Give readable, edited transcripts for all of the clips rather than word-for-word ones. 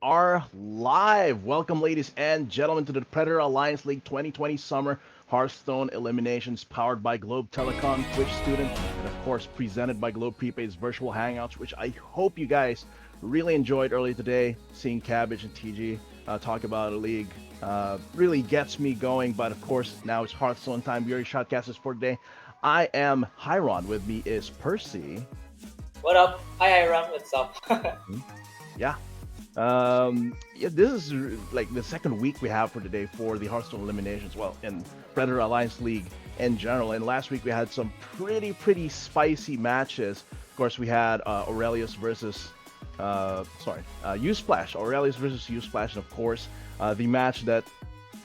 are live. Welcome, ladies and gentlemen, to the Predator Alliance League 2020 Summer Hearthstone Eliminations powered by Globe Telecom, Twitch Student, and of course presented by Globe Prepaid's Virtual Hangouts, which I hope you guys really enjoyed earlier today. Seeing Cabbage and TG talk about a league really gets me going, but of course, now it's Hearthstone time. We are your shotcasters for today. I am Hyron. With me is Percy. What up? Hi, Ira. What's up? Yeah. Yeah, this is like the second week we have for today for the Hearthstone eliminations. Well, in Predator Alliance League in general. And last week we had some pretty spicy matches. Of course, we had Aurelius versus, U-Splash. Aurelius versus U-Splash, and of course, the match that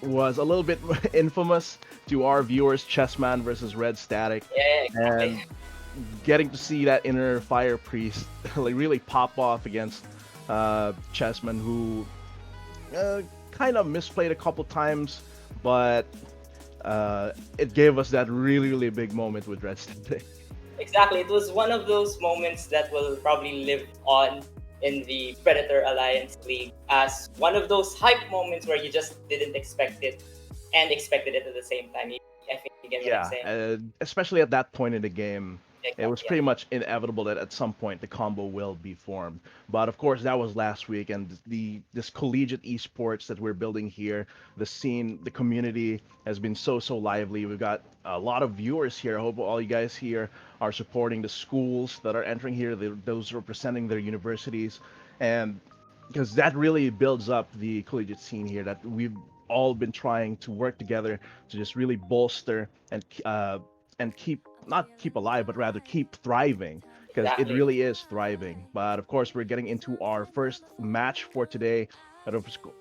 was a little bit infamous to our viewers, Chessman versus Red Static. Yeah, And exactly. getting to see that inner Fire Priest like really pop off against Chessman, who kind of misplayed a couple times, but it gave us that really big moment with Red Static. Exactly. It was one of those moments that will probably live on in the Predator Alliance League as one of those hype moments where you just didn't expect it and expected it at the same time. I think you get what I'm Yeah, saying. especially at that point in the game, it was Exactly. pretty much inevitable that at some point the combo will be formed. But of course, that was last week, and this collegiate esports that we're building here, the scene, the community has been so lively. We've got a lot of viewers here. I hope all you guys here are supporting the schools that are entering here, those representing their universities, and because that really builds up the collegiate scene here that we've all been trying to work together to just really bolster and keep not keep alive but rather keep thriving, because it Exactly. really is thriving. But of course, we're getting into our first match for today.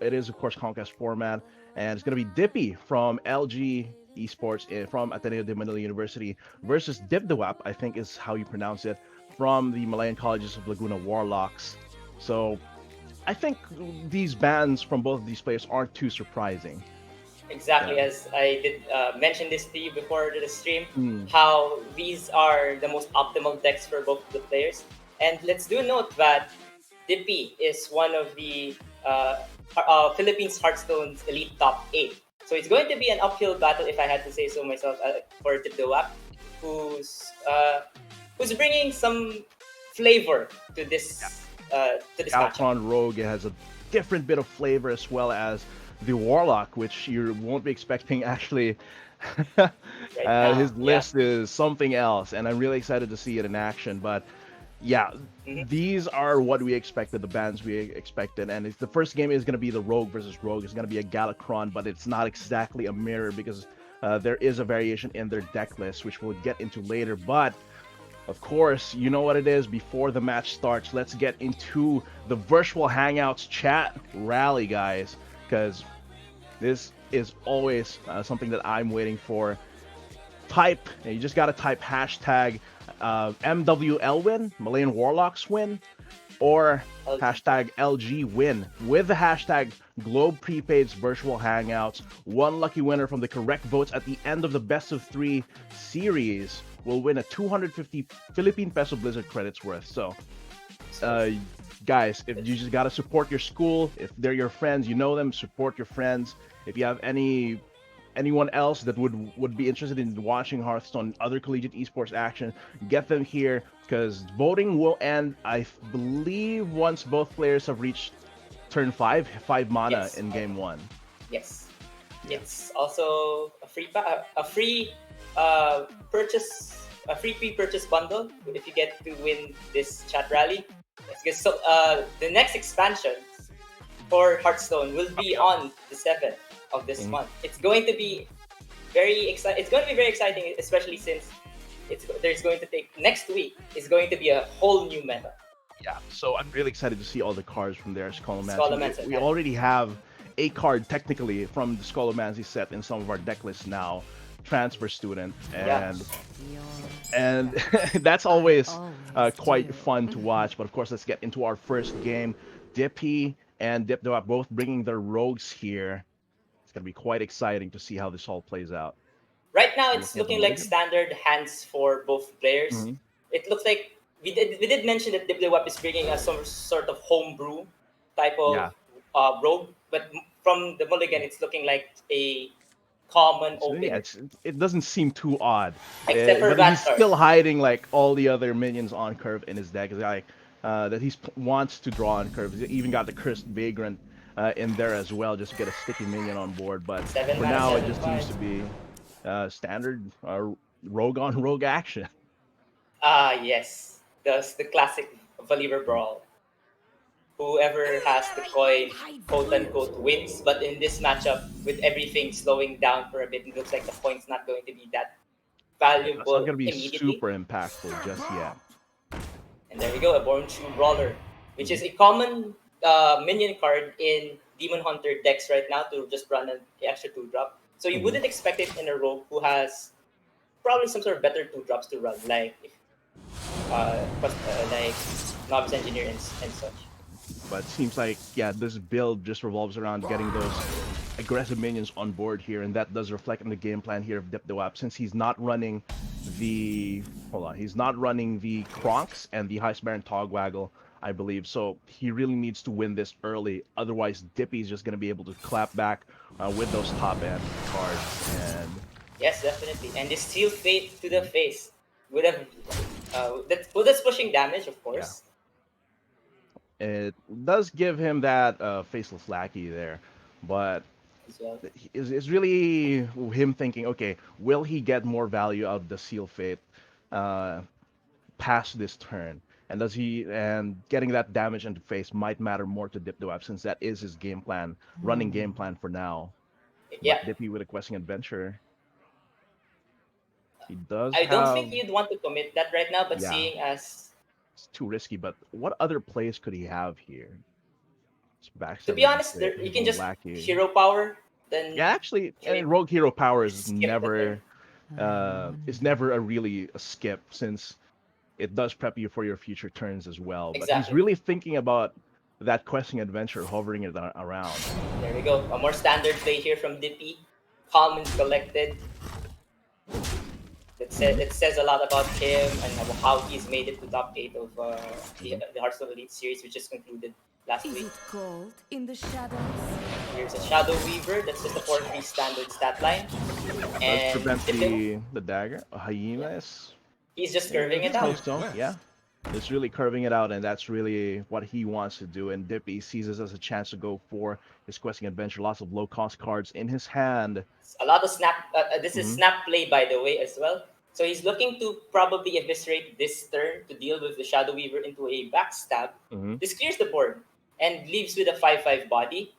It is of course Conquest format, and it's going to be Dippy from LG Esports from Ateneo de Manila University versus DipDaeWap, I think is how you pronounce it, from the Malayan Colleges of Laguna Warlocks. So I think these bans from both of these players aren't too surprising. Exactly. Yeah. As I did mention this to you before the stream, Mm, how these are the most optimal decks for both the players. And let's do note that Dippy is one of the Philippines Hearthstone's elite top 8. So it's going to be an uphill battle, if I had to say so myself, for DipDaeWap, who's bringing some flavor yeah. to this matchup Galtron Rogue has a different bit of flavor, as well as the Warlock, which you won't be expecting actually. right now. His Yeah. list is something else, and I'm really excited to see it in action. But yeah, Mhm. these are what we expected, the bands we expected. And the first game is going to be the Rogue versus Rogue. It's going to be a Galakron, but it's not exactly a mirror because there is a variation in their deck list, which we'll get into later. But of course, you know what it is. Before the match starts, let's get into the virtual hangouts chat rally, guys, because this is always something that I'm waiting for. You just gotta type hashtag MWL win, Malayan Warlocks win, or LG. hashtag LG win with the hashtag Globe Prepaid's virtual hangouts. One lucky winner from the correct votes at the end of the best of 3 series will win a 250 Philippine peso Blizzard credits worth. So, uh, guys, if you just gotta support your school, if they're your friends, you know them, support your friends. If you have anyone else that would be interested in watching Hearthstone, other collegiate esports action, get them here, because voting will end, I believe, once both players have reached turn 5 mana Yes. in game 1. Yes. Yeah. It's also a free purchase, a free pre-purchase bundle if you get to win this chat rally. It's good. So the next expansion for Hearthstone will be Yep. on the 7th of this Mhm. month. It's going to be very exciting. It's going to be very exciting, especially since there's going to take next week is going to be a whole new meta. Yeah, so I'm really excited to see all the cards from their Scholar Scolomancy. Mindset, We yeah. already have a card technically from the Scolomancy set in some of our deck lists now, Transfer Student, Yeah. and that's always quite fun to watch. But of course, let's get into our first game. Dippy and DipDaeWap both bringing their rogues here. It's gonna be quite exciting to see how this all plays out. Right now, We're it's looking at the looking like mulligan. standard hands for both players. Hmm. It looks like we did mention that DipDaeWap is bringing us some sort of homebrew type Yeah. of rogue, but from the mulligan, it's looking like a common So yeah, opener, it doesn't seem too odd, except for but he's Vatar. still hiding like all the other minions on curve in his deck. It's like that he wants to draw on curve. He's even got the cursed vagrant in there as well, just to get a sticky minion on board. But 7 for mana, now, it 7 just 5. seems to be standard rogue on rogue action. Ah, yes. The classic Valiver Brawl. Whoever has the coin, quote unquote, wins. But in this matchup, with everything slowing down for a bit, it looks like the coin's not going to be that That's not valuable gonna be immediately. super impactful just yet. And there we go, a Born True Brawler, which Mhm. is a common minion card in Demon Hunter decks right now to just run an extra 2-drop. So you Mhm. wouldn't expect it in a rogue who has probably some sort of better 2-drops to run, like like Novice Engineer and such. But it seems like yeah, this build just revolves around getting those aggressive minions on board here, and that does reflect in the game plan here of DipDaeWap since he's not running the he's not running the Kronks and the Heist Baron Togwaggle, I believe. So he really needs to win this early. Otherwise, Dippy is just gonna be able to clap back with those top end cards. And Yes, definitely. And this Seal Fate to the face would have that's pushing damage, of yeah, course, it does give him that faceless lackey there, but as well. is really him thinking, okay, will he get more value out of the Seal Fate uh, past this turn? And does he and getting that damage into face might matter more to DipDaeWap since that is his game plan, running game plan for now. Yeah, But Dippy with a questing adventure, he does I don't have think you'd want to commit that right now, but yeah, seeing as it's too risky. But what other plays could he have here? It's to be backstabbing honest, you his can own just lackey. hero power, then Yeah, actually, hero, Rogue Hero Power is skip the turn. never a really a skip since it does prep you for your future turns as well. But he's Exactly. really thinking about that questing adventure, hovering it around. There we go. A more standard play here from Dippy. Calm and collected. Hmm. It says a lot about him and how he's made it to top 8 of Hmm. the Hearthstone Elite Series, which just concluded last Is week. it cold in the shadows? Here's a Shadow Weaver. That's just a 4-3 standard stat line. Does And prevent Dippy, the dagger. A yeah, hyena is he's just curving it out. so. Yeah, it's really curving it out, and that's really what he wants to do. And Dippy sees this as a chance to go for his questing adventure. Lots of low cost cards in his hand. A lot of snap. This is Hmm. snap play, by the way, as well. So he's looking to probably eviscerate this turn to deal with the Shadow Weaver into a backstab. Hmm. This clears the board and leaves with a 5-5 body.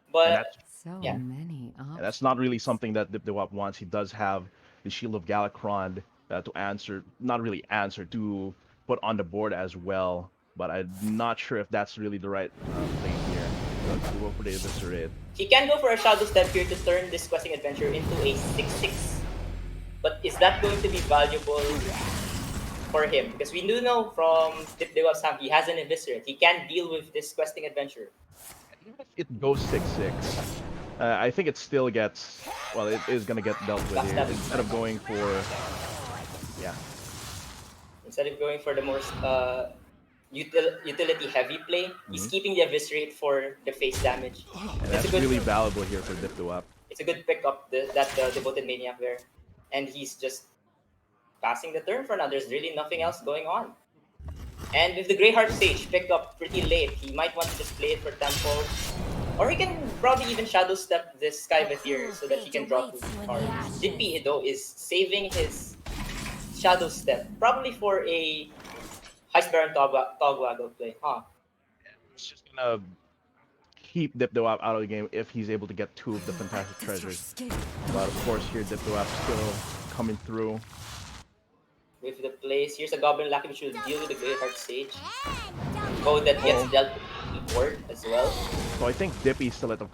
And But that's So yeah, many And that's not really options. something that DipDaeWap wants. He does have the Shield of Galakrond to answer, not really answer, to put on the board as well. But I'm not sure if that's really the right play here. Does go for the Eviscerate. he can go for a Shadow Step here to turn this questing adventure into a 6-6. But is that going to be valuable for him? Because we do know from DipDaeWap's hand, he has an Eviscerate. He can deal with this questing adventure. Even if it goes 6-6, I think it still gets, well, it is going to get dealt with here. Backstab. Instead of going for, yeah, Instead of going for the more utility heavy play, he's hmm, keeping the Eviscerate for the face damage. and It's a that's good really valuable here for DipDaeWap. it's a good pickup that Devoted Maniac there. And he's just passing the turn for now. There's really nothing else going on. And with the Greyheart Sage picked up pretty late, he might want to just play it for tempo. Or he can probably even Shadow Step this Sky Vizier so that he can draw 2 cards. Dippy, though, is saving his Shadow Step, probably for a Heist Baron Togwaggle play, huh? It's just going to keep DipDaeWap out of the game if he's able to get 2 of the Fantastic Practice your Treasures. skill. But of course, here DipDaeWap still coming through. With the plays, here's a Goblin Lucky which will deal with the Greyheart Sage. Code that gets Oh, dealt with the board as well. so I think Dippy's still at a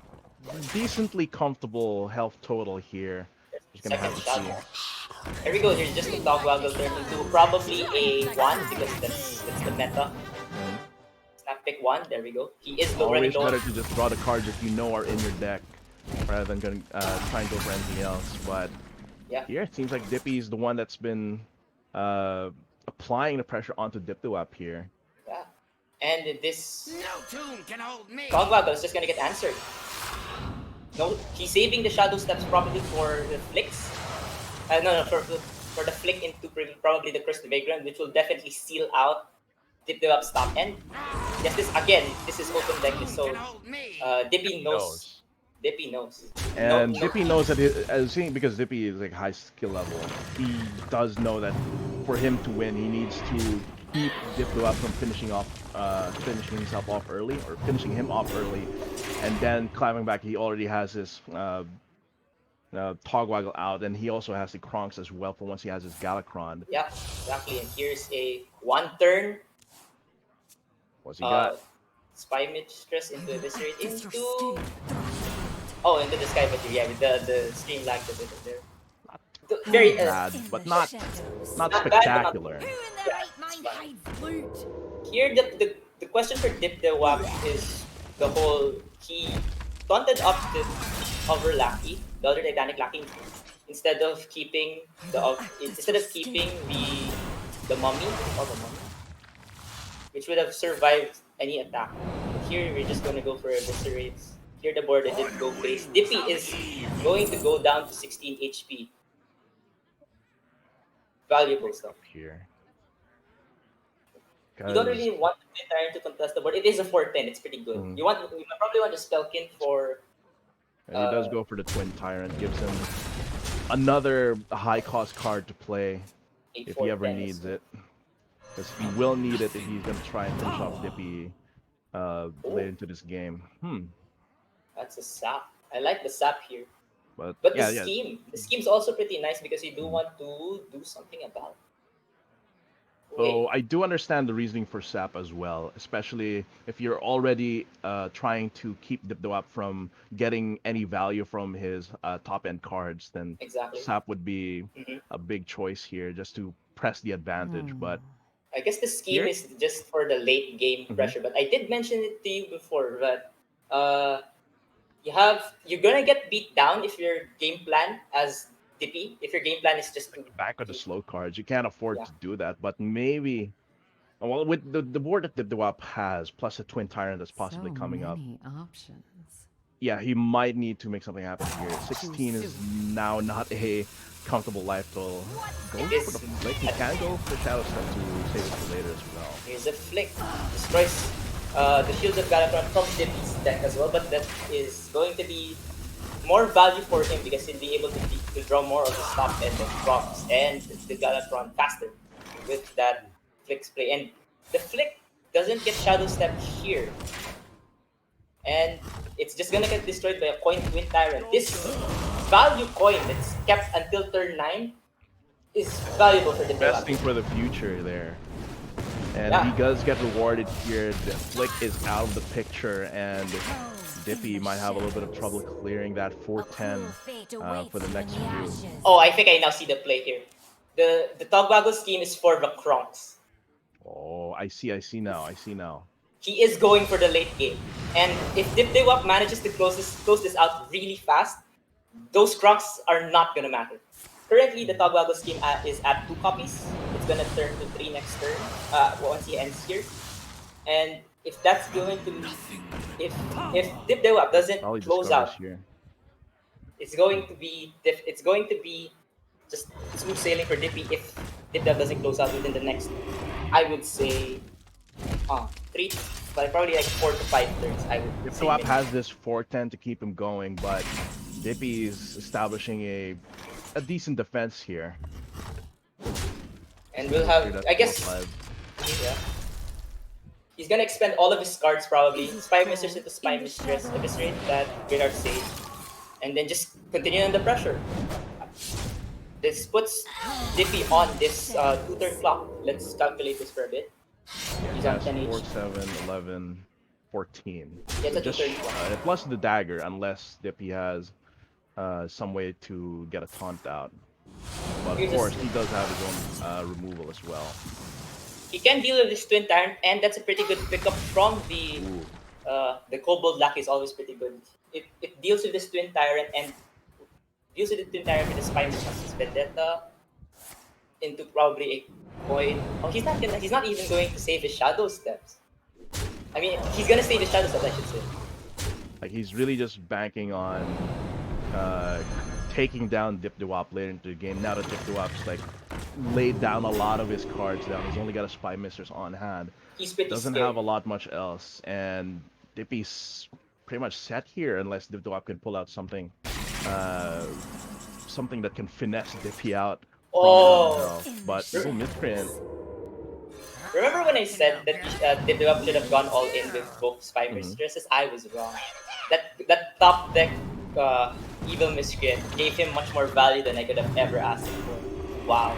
decently comfortable health total here. Just gonna Second have to shot. see. Here we go. Here's just a Togwaggle turn into probably a 1 because that's the meta. Mhm. Snap pick 1. There we go. He is running Always low. better to just draw the cards that you know are in your deck rather than going try and go for anything else. But Yeah. here it seems like Dippy is the one that's been uh, applying the pressure onto DipDaeWap here. Yeah. And this No tomb can hold me. Cogwaggle is just gonna get answered. No, he's saving the Shadow Steps probably for the flicks. No, for the flick into probably the Curse of Vagrant, which will definitely seal out DipDaeWap's top end. Yes, this is open deck, so Dippy knows. Dippy knows. And Dippy knows that, as seeing because Dippy is like high skill level, he does know that for him to win, he needs to keep DipDaeWap from finishing himself off early, or finishing him off early, and then climbing back. He already has his Togwaggle out, and he also has the Kronks as well for once he has his Galakron. Yeah, exactly. And here's a 1-turn. What's he got? Spy Mistress into Eviscerate into... Oh, into the Sky Battery, yeah, with the stream lag a bit in there. Very bad, but not Not spectacular. Here, the question for DipDaeWap is the whole, he taunted up the other Lackey, the other Titanic Lackey, instead of keeping the mummy, which would have survived any attack. But here we're just gonna go for Eviscerates. Clear the board and then go base. Dippy is going to go down to 16 HP. Valuable stuff. Here. You don't really want the Tyrant to contest the board. It is a 4-10. It's pretty good. You probably want to Spellkin for. And he does go for the Twin Tyrant. Gives him another high-cost card to play if he ever needs it. Because he will need it if he's going to try and finish off Dippy late into this game. That's a sap. I like the sap here. But the scheme's also pretty nice because you do want to do something about it. So I do understand the reasoning for sap as well, especially if you're already trying to keep DipDaeWap from getting any value from his top-end cards, then sap would be a big choice here just to press the advantage. But I guess the scheme is just for the late game pressure. But I did mention it to you before that you're gonna get beat down if your game plan as Dippy, if your game plan is just to back on the slow cards, you can't afford to do that. But maybe, well, with the board that DipDaeWap has, plus a Twin Tyrant that's possibly coming up, yeah, he might need to make something happen here. 16 is now not a comfortable life goal. Go for the flick. He can go for Shadow Step to save it for later as well. Here's a flick. Destroys the Shields of Galakron from Dippy's deck as well, but that is going to be more value for him because he'll be able to draw more of the top end of props and the Galakron faster with that flick play. And the flick doesn't get Shadow Step here. And it's just gonna get destroyed by a coin Twin Tyrant. This value coin that's kept until turn 9 is valuable for the investing for the future there. And he does get rewarded here. The flick is out of the picture, and Dippy might have a little bit of trouble clearing that 410 for the next few. Oh, I think I now see the play here. The Togwaggle scheme is for the Kronks. Oh, I see now. He is going for the late game. And if DipDaeWap manages to close this out really fast, those Kronks are not gonna matter. Currently, the Togwaggle scheme is at 2 copies. It's gonna turn to 3 next turn once he ends here. And if that's going to if DipDaeWap doesn't close out, it's going to be just smooth sailing for Dippy if DipDaeWap doesn't close out within the next, I would say, 3, but probably like 4 to 5 turns. I would. DipDaeWap has this 410 to keep him going, but Dippy is establishing a decent defense here. And we'll have, I guess, he's gonna expend all of his cards probably. Spy Mistress into Spy Mistress, Eviscerate that Graveyard Sage, and then just continue under pressure. This puts Dippy on this 2-turn clock. Let's calculate this for a bit. He's on 10 4, 7, 11, 14. Yeah, it's a just, 2-turn clock. Plus the dagger, unless Dippy has some way to get a taunt out. But of course, he does have his own removal as well. He can deal with this Twin Tyrant, and that's a pretty good pickup from the Kobold Luck is always pretty good. It deals with this Twin Tyrant and deals with the Twin Tyrant with the Spy Mistress Vendetta into probably a coin. Oh, he's not even going to save his Shadow Steps. I mean, he's gonna stay the shadows, I should say. Like he's really just banking on uh, taking down DipDaeWap later into the game. Now that DipDaeWap's like laid down a lot of his cards down, he's only got a Spy Mistress on hand. He's pretty Doesn't scared. have a lot much else, and Dippy's pretty much set here unless DipDaeWap can pull out something, uh, something that can finesse Dippy out from Oh, himself. But little misprint. remember when I said that DipDaeWap should have gone all in with both Spy Mhm. Mistresses? I was wrong. That top deck Evil Miscreant gave him much more value than I could have ever asked him for. Wow.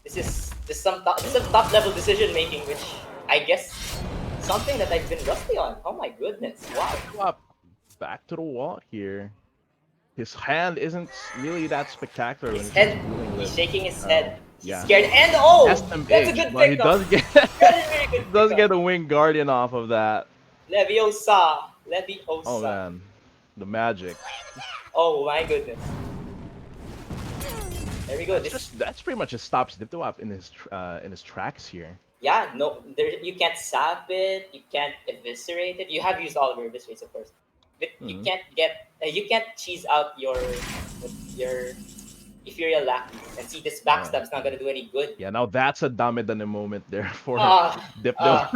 This is some top level decision making, which I guess something that I've been rusty on. Oh my goodness! Wow. DipDaeWap back to the wall here. His hand isn't really that spectacular when His he's head, dealing he's with. shaking his head. He's Yeah. scared, and oh, SMH, that's a good but he pickup. does get That is very good. does pickup. get a Wing Guardian off of that. Leviosa. Oh man, the magic. Oh my goodness. There we go. That's pretty much just stops DipDaeWap in his tracks here. Yeah, no, you can't sap it, you can't eviscerate it. You have used all of your eviscerates, of course, but Mhm. you can't cheese out your ethereal lackeys. And see, this backstab's not gonna do any good. Yeah, now that's a dame dane moment there for Ah, DipDaeWap.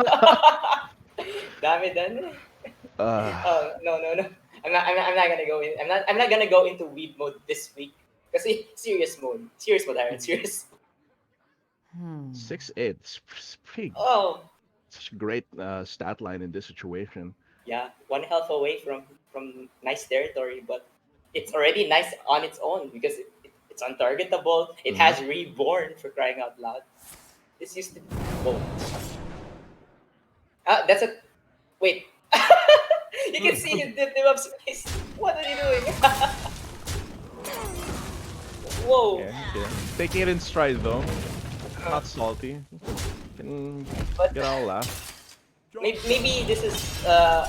Dami done. Uh, Oh no no no! I'm not gonna go in. I'm not gonna go into weed mode this week. Kasi serious mode, Aaron, serious. 6-8. It's pretty Oh such a great stat line in this situation. yeah, one health away from nice territory, but it's already nice on its own because it's untargetable. It has reborn, for crying out loud. This used to be. Whoa. That's a. Wait. You can see his DipDaeWap's face. What are you doing? Whoa. Yeah. Taking it in stride though. Not salty. Can But get all laugh. maybe this is a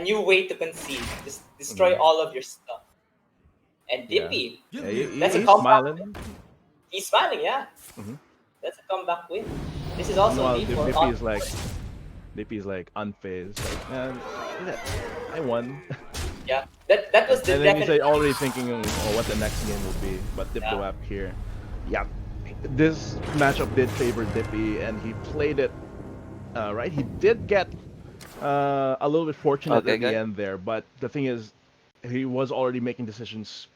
new way to concede. Just destroy all of your stuff. And Yeah. Dippy, Yeah, that's a he's comeback. smiling. He's smiling, yeah. Mhm. That's a comeback win. This is also Meanwhile, me for Dippy's like unfazed. Like, man, look at that. I won. yeah. That was the And then he's definite. like already thinking of what the next game will be. But DipDaeWap here, yeah, this matchup did favor Dippy, and he played it right. He did get a little bit fortunate at the end there, but the thing is, he was already making decisions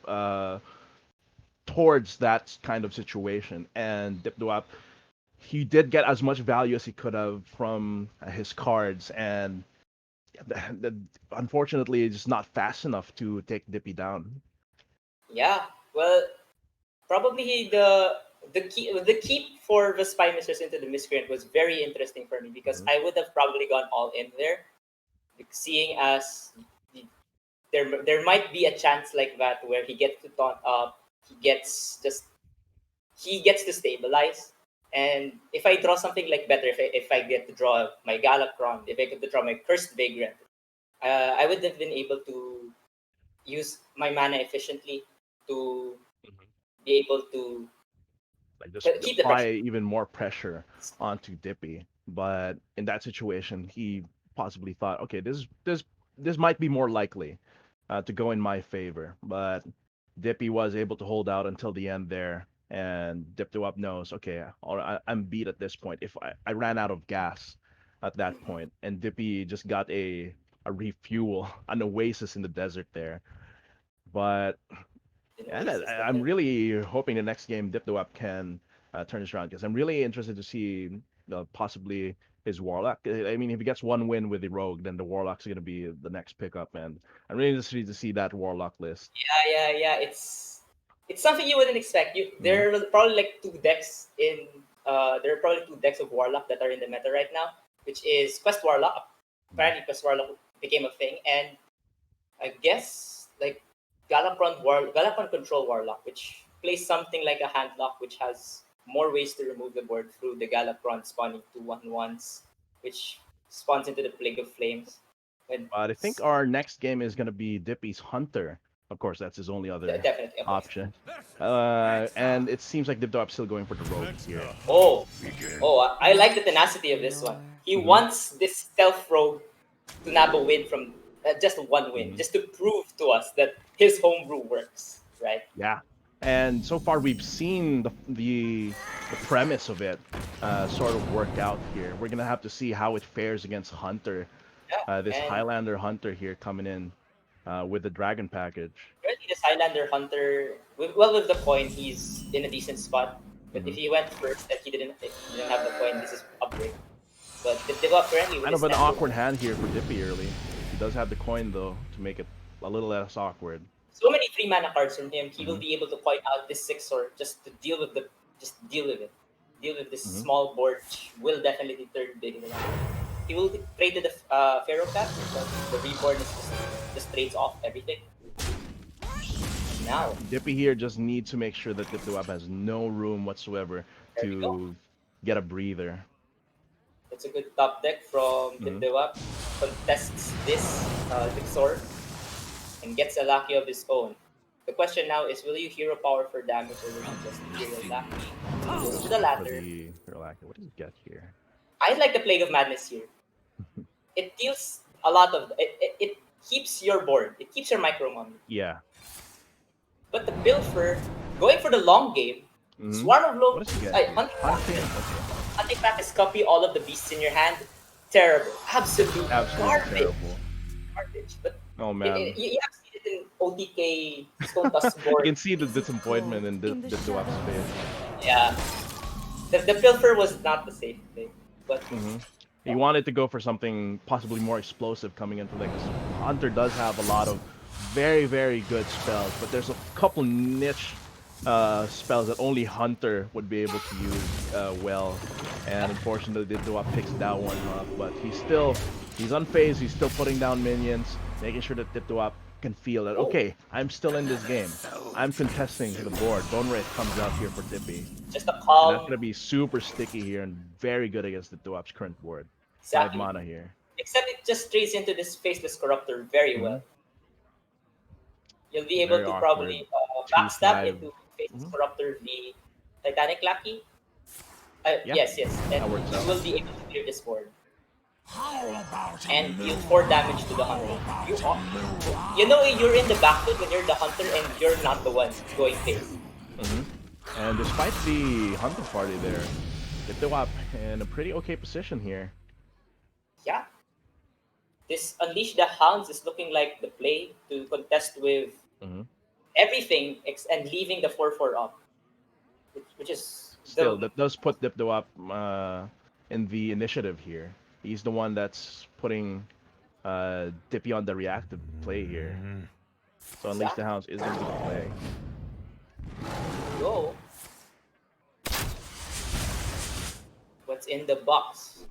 towards that kind of situation, and DipDaeWap, he did get as much value as he could have from his cards, and unfortunately, it's just not fast enough to take Dippy down. Yeah. Well, probably the keep for the Spy Mistress into the Miscreant was very interesting for me because I would have probably gone all in there, seeing as there might be a chance like that where he gets to taunt up, he gets to stabilize. And if I draw something like better, if I get to draw my Galakron, if I get to draw my Cursed Vagrant, I would have been able to use my mana efficiently to be able to Like just keep the apply pressure. even more pressure onto Dippy. But in that situation, he possibly thought, okay, this might be more likely to go in my favor. But Dippy was able to hold out until the end there, and DipDaeWap knows, okay, I'm beat at this point. If I ran out of gas at that point, and Dippy just got a refuel, an oasis in the desert there. But and I'm really hoping the next game DipDaeWap can turn this around because I'm really interested to see possibly his Warlock. I mean, if he gets one win with the Rogue, then the Warlock's going to be the next pickup, and I'm really interested to see that Warlock list. Yeah. It's something you wouldn't expect. There are probably like there are probably two decks of Warlock that are in the meta right now, which is Quest Warlock. Apparently, Quest Warlock became a thing, and I guess like Galakron Control Warlock, which plays something like a handlock, which has more ways to remove the board through the Galakron spawning 2/1/1s, which spawns into the Plague of Flames. But I think our next game is going to be Dippy's Hunter. Of course, that's his only other definitely option. And it seems like DipDaeWap's still going for the Rogue here. Oh, I like the tenacity of this one. He wants this stealth rogue to nab a win from just one win, Mhm. just to prove to us that his homebrew works, right? Yeah, and so far we've seen the premise of it sort of work out here. We're gonna have to see how it fares against Hunter, Yeah, this and Highlander Hunter here coming in with the Dragon package. really, this Highlander Hunter, with the coin, he's in a decent spot. But if Hmm. he went first and he didn't have the coin, this is a break. But the DipDaeWap currently with Kind his of an stand awkward hand here for Dippy early. He does have the coin though to make it a little less awkward. so many 3 mana cards from him, he will Hmm. be able to point out this 6 sword just to just deal with it. Deal with this Hmm. small board, which will definitely turn big in the long run. He will trade to the Pharaoh Cap, because the reborn is just trades off everything. Now, Dippy here just needs to make sure that DipDaeWap has no room whatsoever there we go. to get a breather. That's a good top deck from Hmm. DipDaeWap. Contests this Vixor and gets a Lucky of his own. The question now is, will you hero power for damage or will you just hero Lucky? Goes to the For latter. the Relaxer, what does he get here? I like the Plague of Madness here. It deals a lot of it keeps your board. It keeps your micro mummy. Yeah. But the Pilfer, going for the long game, Hmm. Swarm of What does he get Locusts, here? Hunting Hunting. Practice. Okay. Hunting Practice copy all of the beasts in your hand. Terrible. Absolute Absolutely garbage. terrible. Garbage. But Oh man. you have seen it in OTK Stone Tusk You board. can see the Is it disappointment in gold in the DipDaeWap's shadows? face. Yeah. The Pilfer was not the safe play. But Hmm. He wanted to go for something possibly more explosive coming in from like Hunter does have a lot of very, very good spells, but there's a couple niche spells that only Hunter would be able to use well. And unfortunately, DipDaeWap picks that one up, but he's unfazed. He's still putting down minions, making sure that DipDaeWap can feel that okay, I'm still in this game. I'm contesting the board. Bone Wraith comes out here for Dippy. just a And that's calm, gonna be super sticky here and very good against the DipDaeWap's current board. 5 exactly. mana here. Except it just trades into this Faceless Corruptor very Hmm. well. You'll be able Very to awkward. probably Two backstab five. into Faceless Hmm. Corruptor the Titanic Lucky. Yeah, Yes, and that works you out. will be able to clear this board. And deal 4 damage to the hunter. You know you're in the backfield when you're the hunter and you're not the one going face. Hmm. And despite the Hunter party there, DipDaeWap in a pretty okay position here. Yeah. This Unleash the Hounds is looking like the play to contest with Hmm. everything and leaving the 4-4 up. Which is Still, the that does put DipDaeWap in the initiative here. He's the one that's putting Dippy on the reactive play here. So Unleash the exact Hounds is going to be the play. go. What's in the box?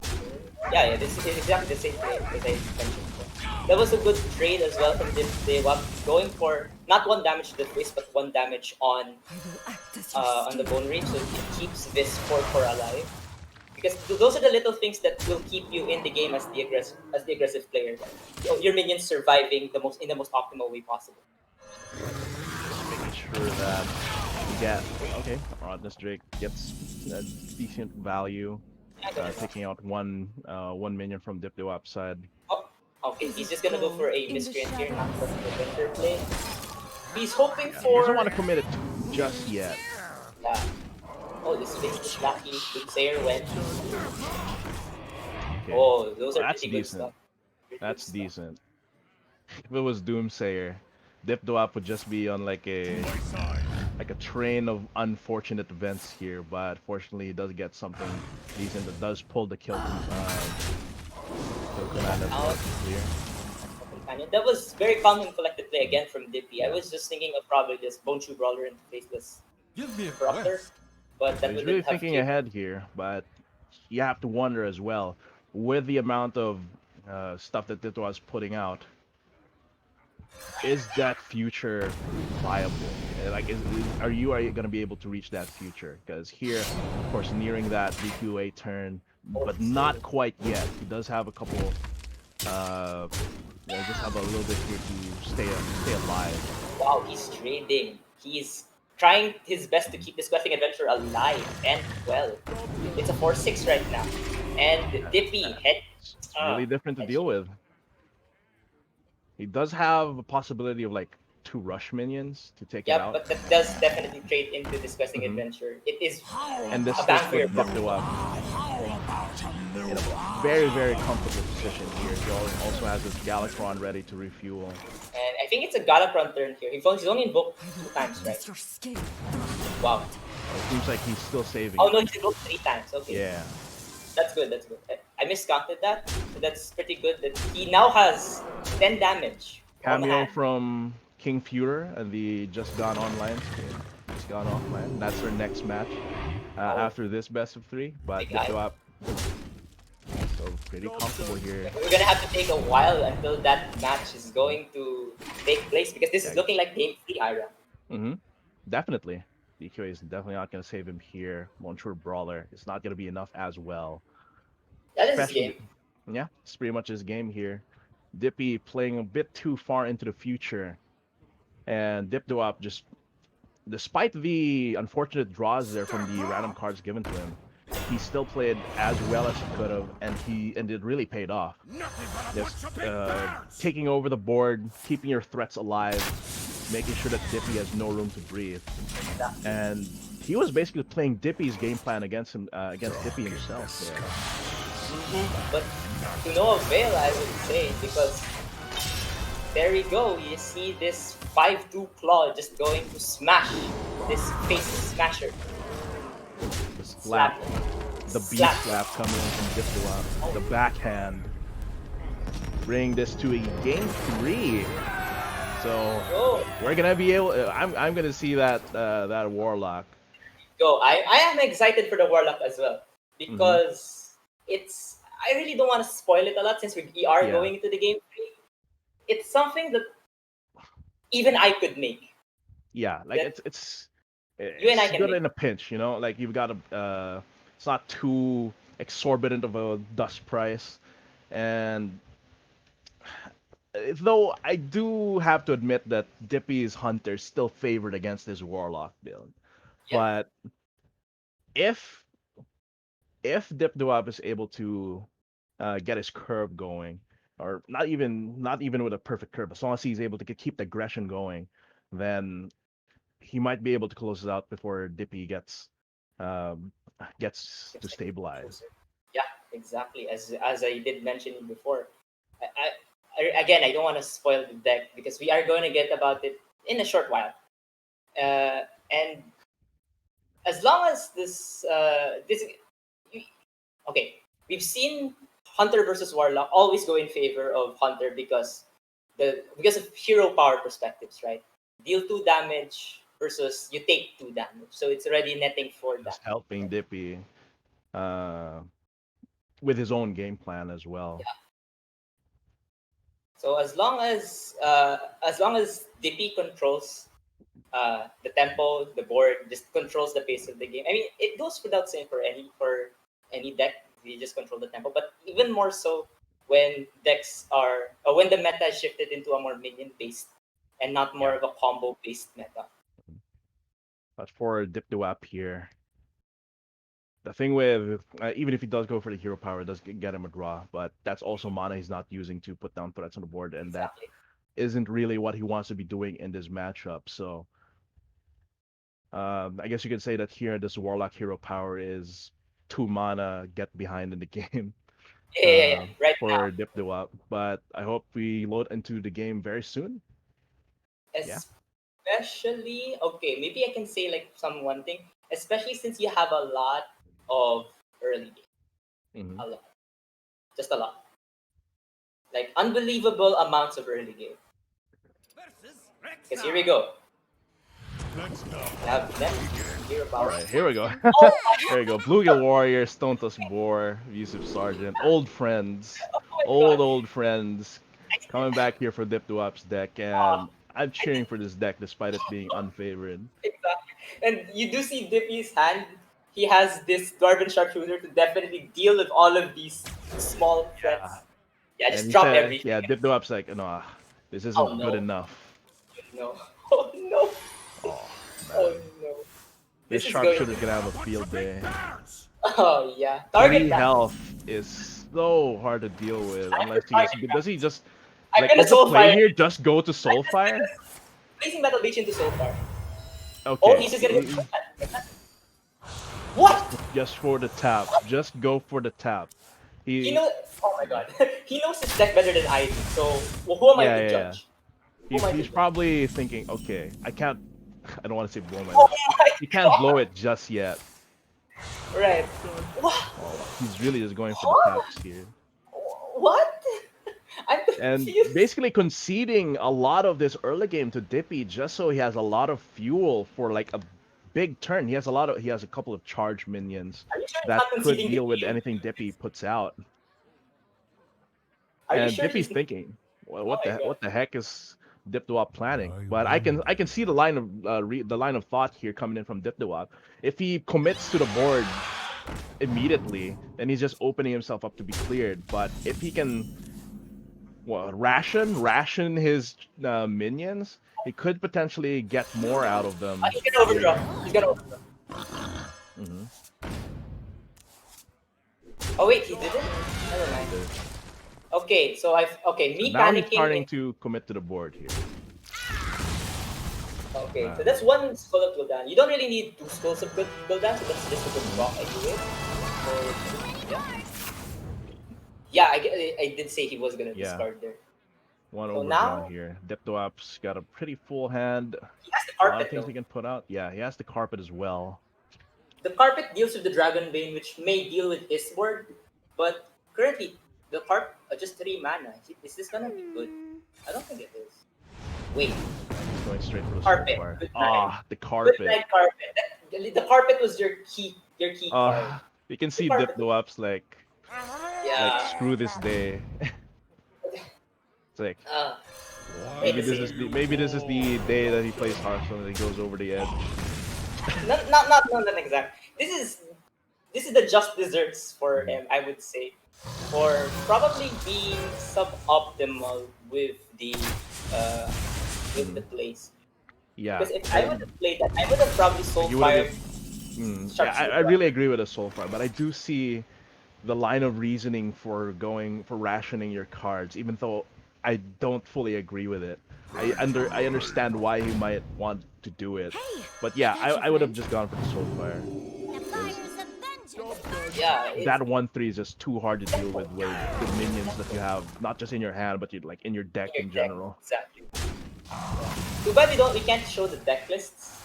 Yeah, this is exactly the same play as I mentioned before. That was a good trade as well from DipDaeWap, going for not 1 damage to the face, but 1 damage on I will act as your on the steward. bone range, so it keeps this 4-4 alive. Because those are the little things that will keep you in the game as the aggressive player. Your minions surviving the most optimal way possible. Just making sure that we get okay. Rodness Drake gets a decent value, Yeah, there we go. taking out one minion from DipDaeWap's side. Oh, okay, Is he's it just gonna go for gold a in the miscreant here, not for shadows? the winter play. He's hoping Yeah, he doesn't for want to commit it just yet. yeah. Oh, this face is lucky. Good sayer went. Okay, Oh, those well, are that's pretty good decent. stuff. Pretty good That's stuff. decent. If it was Doomsayer, DipDaeWap would just be on like a train of unfortunate events here, but fortunately he does get something decent that does pull the kill command as well Out. to clear. Companion. That was very calm and collected play again from Dippy. I Yeah. was just thinking of probably this Bone Chew Brawler and Faceless Give me a Corruptor, quest. but So that he's wouldn't really have thinking killed. ahead here, but you have to wonder as well with the amount of stuff that DipDaeWap's putting out. Is that future viable? Like, are you gonna be able to reach that future? Because here, of course, nearing that DQA turn, but not quite yet. He does have a couple. Just have a little bit here to stay alive. Wow, he's trading. He's trying his best to keep this questing adventure alive and well. It's a 4-6 right now. And Dippy head. It's really different to deal with. He does have a possibility of like 2 rush minions to take it Yeah, out. but that does definitely trade into this questing Mhm. adventure. It is And this a still bang for your puts buck. DipDaeWap in a very, very comfortable position here. He also has his Galaxron ready to refuel. And I think it's a Galakron turn here. He's only invoked 2 times, right? Wow. It seems like he's still saving Oh it. no, he's invoked 3 times. Okay. Yeah. That's good, that's good. I miscounted that, so that's pretty good. That he now has 10 damage on Cameo hand. from King Fuhrer and the Just Gone Online skin. Just Gone Offline. That's their next match after this best of 3. But Big eye. DipDaeWap so pretty comfortable here. We're gonna have to take a while until that match is going to take place because this is looking like game 3, Ira. Mm-hmm. Definitely. DQA is definitely not going to save him here. Montour Brawler is not going to be enough as well. That is his Especially, game. yeah, it's pretty much his game here. Dippy playing a bit too far into the future. And DipDaeWap just, despite the unfortunate draws there from the random cards given to him, he still played as well as he could have, and it really paid off. Just taking over the board, keeping your threats alive, making sure that Dippy has no room to breathe. And he was basically playing Dippy's game plan against him, against Dippy himself there. But to no avail, I would say, because there we go. You see this 5-2 claw just going to smash this face smasher. The slap, the beat Slap. slap coming in from DipDaeWap, the backhand, bring this to a game 3. So Go, we're gonna be able. I'm gonna see that that Warlock. go. I am excited for the Warlock as well because it's. I really don't want to spoil it a lot since we are Yeah. going into the game 3. It's something that even I could make. Yeah, like That it's you and I can good make. in a pinch, you know. Like you've got a it's not too exorbitant of a dust price, and though I do have to admit that Dippy's Hunter is still favored against his Warlock build, Yeah. but if DipDaeWap is able to get his curve going, or not even with a perfect curve, as long as he's able to keep the aggression going, then he might be able to close it out before Dippy um, gets to stabilize. Yeah, exactly. As I did mention before, again, I don't want to spoil the deck because we are going to get about it in a short while. And as long as okay, we've seen Hunter versus Warlock always go in favor of Hunter because of hero power perspectives, right? Deal 2 damage versus you take 2 damage, so it's already netting 4 damage. Just helping Dippy uh, with his own game plan as well. Yeah. So as long as Dippy controls the tempo, the board, just controls the pace of the game. I mean, it goes without saying for any deck, you just control the tempo. But even more so when decks are when the meta is shifted into a more minion based and not more of a combo based meta. But for DipDaeWap here, the thing with even if he does go for the hero power, it does get him a draw, but that's also mana he's not using to put down threats on the board, and Exactly. that isn't really what he wants to be doing in this matchup. So I guess you could say that here this Warlock hero power is 2 mana get behind in the game Yeah. Right now, for DipDaeWap. But I hope we load into the game very soon. Yeah. especially okay, maybe I can say like some one thing, especially since you have a lot of early game, Hmm. a lot, just a lot. Like unbelievable amounts of early game. Because here we go. We have them. Hero All power. right, here we go. Oh There we go. Bluegill Warrior, Stone Tusk Boar, Yusuf Sergeant, old friends, my god. old friends, coming back here for DipDaeWap's deck, and I'm I cheering for this deck despite it being unfavored. exactly. And you do see Dippy's hand. He has this Dwarven Sharpshooter to definitely deal with all of these small threats. Yeah, And just he drop said, everything. yeah, DipDaeWap's like, no, this Oh isn't good no. enough. No. Oh no. Oh, Oh man. no. This This is going sharpshooter's gonna have a field day. Oh yeah, 3 target that. health is so hard to deal with Time for unless he just target does that. he just I'm like gonna is the play soulfire. here just go to I'm just Soulfire? gonna placing Metal Beach into soulfire. Oh, Okay, he's just gonna go. What? just for the tap, just go for the tap. He He knows. Oh my god, he knows his deck better than I do. So who am I yeah to yeah yeah. judge? Who am I to He's judge? probably thinking, okay, I can't. I don't want to say blow my Oh load. my He can't blow god! it just yet. Right. What? Oh, he's really just going for the Huh? taps here. What? I'm And confused. basically conceding a lot of this early game to Dippy just so he has a lot of fuel for like a big turn. He has a couple of charge minions Are you sure he's that not could conceding the deal with queue? anything Dippy puts out. Are you And sure Dippy's he's? thinking, well, Oh my god. what the heck is DipDaeWap planning? But I can see the line of the line of thought here coming in from DipDaeWap. If he commits to the board immediately, then he's just opening himself up to be cleared. But if he can well, ration his minions, he could potentially get more out of them He's gonna overdraw. here. He's gonna overdraw. Hmm. Oh wait, he didn't. Never Yeah, he mind. did. Okay, so So me now he's panicking. starting to commit to the board here. Okay, so Uh, that's one skull of Gul'dan. You don't really need two skulls of Gul'dan, so that's just a good block I do it. So yeah, yeah, I did say he was gonna yeah, discard there. one So overdrawn now here. DipDaeWap's got a pretty full hand. he has the A lot of carpet things though. he can put out. Yeah, he has the carpet as well. The carpet deals with the Dragon Bane, which may deal with his board, but currently the carpet just 3 mana. Is this gonna be good? I don't think it is. Wait, And he's going straight for the carpet. Soulfire. Good night. Ah, the Good carpet. night, carpet. The carpet was your key card. You can The see carpet. DipDaeWap's like Yeah. screw this day. It's like Uh, hate to say it. maybe this is the day that he plays Hearthstone and he goes over the edge. Not exact. This is the just desserts for him, I would say, for probably being suboptimal uh with the plays. Yeah, Because if I would have played that, I would have probably soul you would have. fired Yeah, I Sharpshooter. really agree with the Soulfire, but I do see the line of reasoning for going for rationing your cards, even though I don't fully agree with it. I understand why he might want to do it, but yeah, I would have just gone for the Soulfire. Yeah, it's That 1/3 is just too hard to deal with the minions that you have, not just in your hand, but you like in your deck your in deck. general. Exactly. Too bad we can't show the deck lists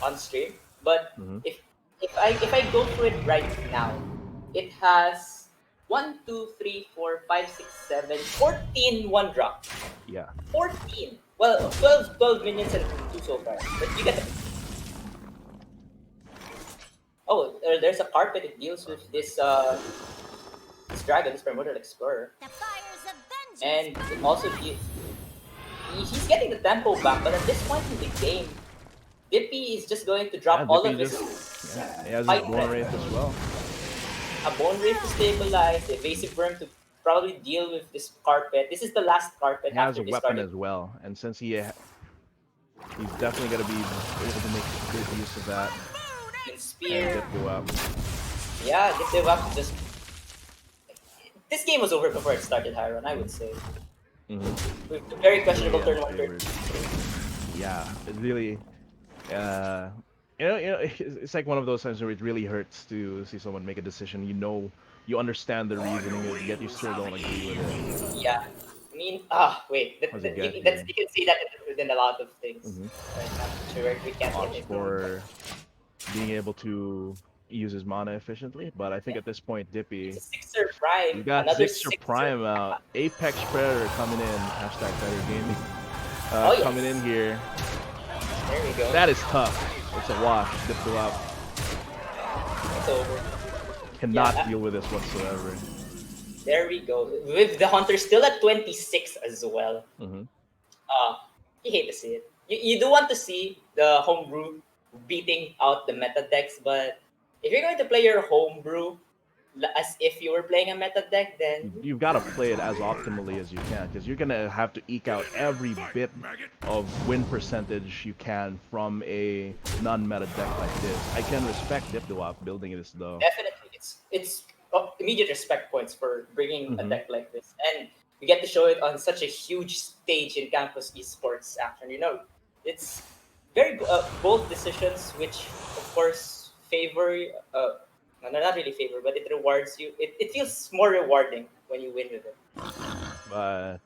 on stream. But Hmm. if I go through it right now, it has 14 one drop. Yeah. 14. Well, 12 minions and two so far. But you get the. Oh, there's a carpet. It deals with this dragon, this primordial explorer, and it also deals. He's getting the tempo back, but at this point in the game, Dippy is just going to drop Yeah, all Dippy of his just he has his fight bone threat. wraith as well. A bone wraith to stabilize, evasive worm to probably deal with this carpet. This is the last carpet He has after a weapon discarding as well, and since he's definitely gonna be able to make good use of that and and spear. get you up. Yeah, DipDaeWap just. This game was over before it started, Hyron, I would say. Mm-hmm. With the very questionable Really turn 1 turn. unfavored. Yeah, it really. Uh, it's like one of those times where it really hurts to see someone make a decision. You understand the reasoning, yet you still don't agree with it. Yeah. I mean, wait. How's it get That's, here? you can see that within a lot of things. Mm-hmm. Right now. Sure, we can't get Opts into for being able to use his mana efficiently, but I think at this point, it's Dippy, a Sixer you Prime. got Another Zixer Sixer. Prime out, Apex Predator coming in, hashtag better gaming, Oh, yes. coming in here. There we go. That is tough. It's a wash. DipDaeWap It's over. cannot Yeah, deal with this whatsoever. there we go. With the Hunter still at 26 as well. Mm-hmm. You hate to see it. You do want to see the homebrew beating out the meta decks, but if you're going to play your homebrew as if you were playing a meta deck, then You've got to play it as optimally as you can, because you're gonna have to eke out every bit of win percentage you can from a non-meta deck like this. I can respect DipDaeWap building this though. definitely it's immediate respect points for bringing a Mhm. deck like this, and we get to show it on such a huge stage in campus esports action. It's very bold decisions, which of course favor. No, not really favor, but it rewards you. It feels more rewarding when you win with it.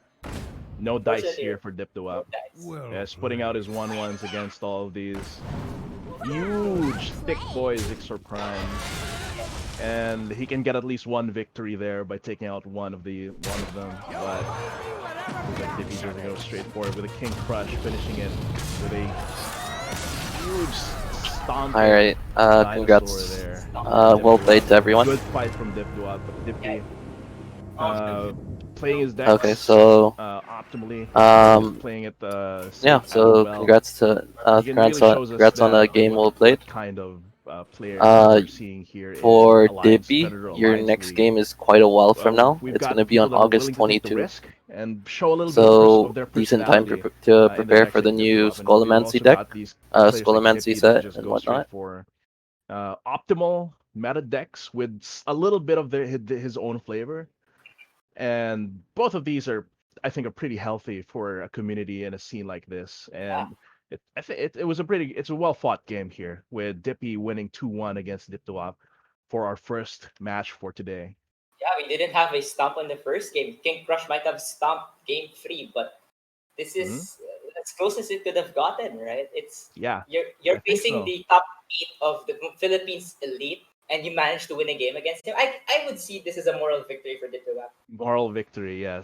No dice Unfortunately, here for no DipDaeWap. dice. Yes, putting out his 1/1s against all of these huge, thick boys, Ixor Primes. And he can get at least one victory there by taking out one of them. But Dippy just goes straight forward with a King Crush, finishing it with a huge stomping Alright, dinosaur congrats. there. Well played to everyone. Good fight from DipDaeWap, but Dippy playing his decks Okay, so optimally. um, Playing it yeah, safe as so well. congrats to He can really shows us congrats on the that game well what played. kind of players Uh, we're seeing here For in Alliance Dippy, Predator your Alliance next League. game is quite a while from now. We've It's got going to be people on that are August willing to take the 22. risk and show a little bit So of their decent time personality to in the prepare decks for the like new DipDaeWap. And we've Skullmancy also deck, got these players like Skullmancy Dippy that set, just and go straight whatnot. for optimal meta decks with a little bit of his own flavor. And both of these I think, are pretty healthy for a community in a scene like this. Yeah. And it's a well fought game here with Dippy winning 2-1 against DipDaeWap for our first match for today. Yeah, we didn't have a stomp on the first game. King Crush might have stomped game 3, but this Mhm. is as close as it could have gotten, right? It's Yeah, you're I think facing so. the top 8 of the Philippines elite, and you managed to win a game against him. I would see this as a moral victory for DipDaeWap. Moral victory, yes.